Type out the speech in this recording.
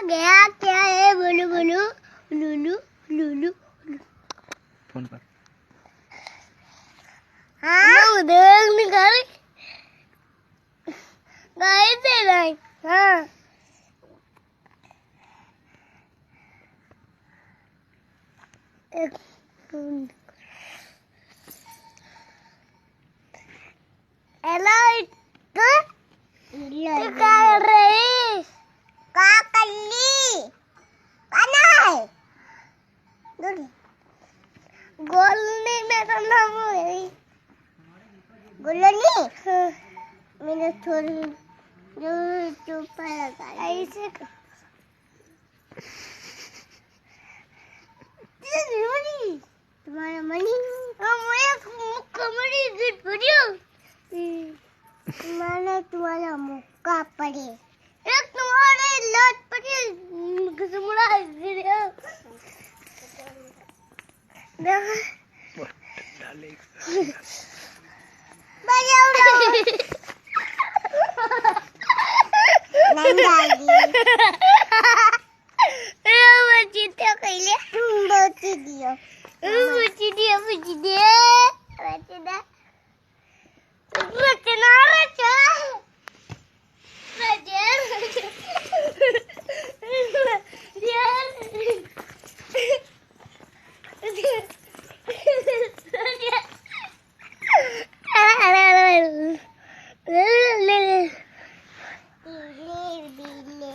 गया क्या है बोलो बोलो लुलु लुलु फोन पर हाँ उधर निकाल गाय से नहीं हाँ हेलो तू क्या कर रही क्या कर ली खाना है गोलनी मेरा नाम है गोलनी मैंने थोड़ी जो चुप लगा ऐसे तुम्हारा मनी कमरी गिर पड़ियो मैंने तुम्हारा मुक्का पड़ी एक तुम्हारे लात पड़ी घुसमुड़ा गिरा डाले बजाओ